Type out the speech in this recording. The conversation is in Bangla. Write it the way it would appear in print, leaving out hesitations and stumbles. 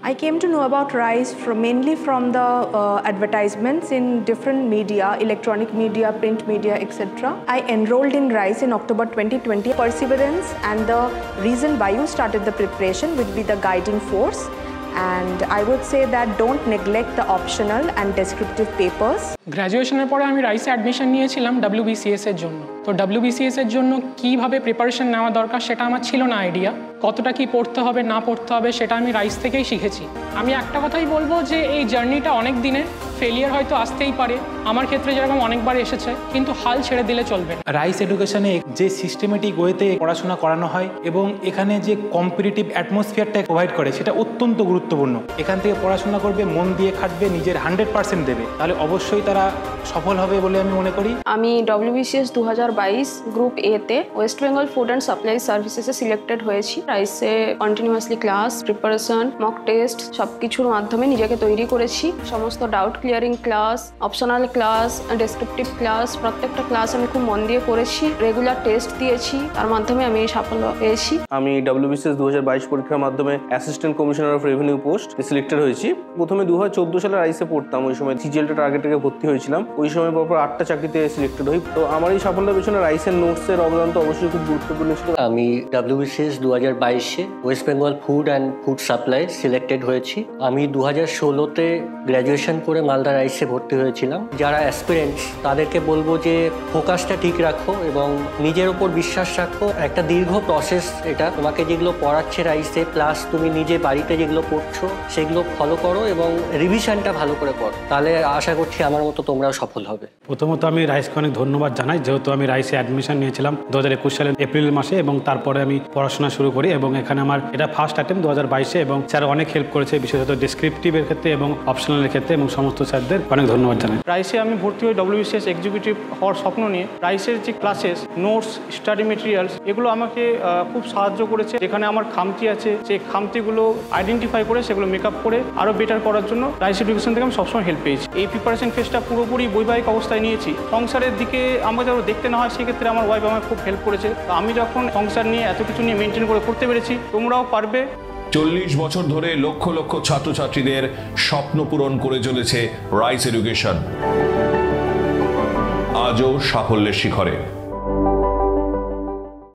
I came to know about RISE mainly from the advertisements in different media, electronic media, print media, etc. I enrolled in RISE in October 2020. Perseverance and the reason why you started the preparation would be the guiding force. And I would say that don't neglect the optional and descriptive papers. গ্র্যাজুয়েশনের পরে আমি রাইসে অ্যাডমিশন নিয়েছিলাম WBCS এর জন্য। তো WBCS এর জন্য কীভাবে প্রিপারেশন নেওয়া দরকার সেটা আমার ছিল না আইডিয়া। কতটা কি পড়তে হবে না পড়তে হবে সেটা আমি রাইস থেকেই শিখেছি। আমি একটা কথাই বলবো যে এই জার্নিটা অনেক দিনের, ফেলিয়ার হয়তো আসতেই পারে, আমার ক্ষেত্রে যেরকম অনেকবার এসেছে, কিন্তু হাল ছেড়ে দিলে চলবে না। রাইস এডুকেশনে যে সিস্টেমেটিক ওয়েতে পড়াশোনা করানো হয় এবং এখানে যে কম্পিটিটিভ অ্যাটমসফিয়ারটা প্রোভাইড করে সেটা অত্যন্ত গুরুত্বপূর্ণ। এখান থেকে পড়াশোনা করবে, মন দিয়ে খাটবে, নিজের 100% দেবে, তাহলে অবশ্যই তারা সফল হবে বলে আমি মনে করি। আমি WBCS 2022 গ্রুপ A তে West Bengal food and supply সার্ভিসেসে সিলেক্টেড হয়েছি। রাইসে continuously class, preparation, mock test সব কিছুর মাধ্যমে নিজেকে তৈরি করেছি। সমস্ত doubt clearing class, optional class, descriptive class, প্রত্যেকটা ক্লাস আমি খুব মন দিয়ে করেছি। রেগুলার টেস্ট দিয়েছি, তার মাধ্যমে আমি সাফল্য পেয়েছি। আমি WBCS 2022 পরীক্ষার মাধ্যমে assistant commissioner of revenue post selected হয়েছি। প্রথমে 2014 সালে রাইসে পড়তাম, ওই সময় সিজিএলটা টার্গেট থেকে ভর্তি হয়েছিলাম। ওই সময় পরপর 8টা চাকরিতে সিলেক্টেড হই। তো আমার এই সাফল্যের পেছনে রাইসের নোটসের অবদান তো অবশ্যই খুব গুরুত্বপূর্ণ ছিল। আমি WBCS 2022-এ West Bengal food and food supply selected হয়েছি। আমি 2016-তে গ্র্যাজুয়েশন করে মালদা রাইসে ভর্তি হয়েছিলাম। যারা অ্যাসপিরেন্টস তাদেরকে বলবো যে ফোকাসটা ঠিক রাখো এবং নিজের ওপর বিশ্বাস রাখো। একটা দীর্ঘ প্রসেস এটা, তোমাকে যেগুলো পড়াচ্ছে রাইসে প্লাস তুমি নিজে বাড়িতে যেগুলো পড়ছো সেগুলো ফলো করো এবং রিভিশনটা ভালো করে করো, তাহলে আশা করছি আমার মতো তোমরাও সফল হবে। প্রথমত আমি রাইসকে অনেক ধন্যবাদ জানাই, যেহেতু আমি রাইসে অ্যাডমিশন নিয়েছিলাম 2021 সালের এপ্রিল মাসে এবং তারপরে আমি পড়াশোনা শুরু করি এবং এখানে আমার এটা ফার্স্ট অ্যাটেম্প 2022-এ এবং স্যার অনেক হেল্প করেছে, বিশেষত ডেসক্রিপটিভের ক্ষেত্রে এবং অপশনালের ক্ষেত্রে, এবং সমস্ত স্যারদের অনেক ধন্যবাদ জানাই। রাইসে আমি ভর্তি হই WBCS এক্সিকিউটিভ হওয়ার স্বপ্ন নিয়ে। রাইসের যে ক্লাসেস, নোটস, স্টাডি মেটেরিয়ালস এগুলো আমাকে খুব সাহায্য করেছে। যেখানে আমার খামতি আছে সেই খামতিগুলো আইডেন্টিফাই করে সেগুলো মেকআপ করে আরও বেটার করার জন্য রাইস এডুকেশন থেকে আমি সবসময় হেল্প পেয়েছি। এই প্রিপারেশন ফেজটা পুরোপুরি বৈবাহিক অবস্থায় নিয়েছি। সংসারের দিকে আমাকে যেন দেখতে না হয় সেক্ষেত্রে আমার ওয়াইফ আমাকে খুব হেল্প করেছে। তো আমি যখন সংসার নিয়ে এত কিছু নিয়ে মেনটেন করে করতে পেরেছি, তোমরাও পারবে। 40 বছর ধরে লক্ষ লক্ষ ছাত্রছাত্রীদের স্বপ্ন পূরণ করে চলেছে রাইস এডুকেশন, আজও সাফল্যের শিখরে।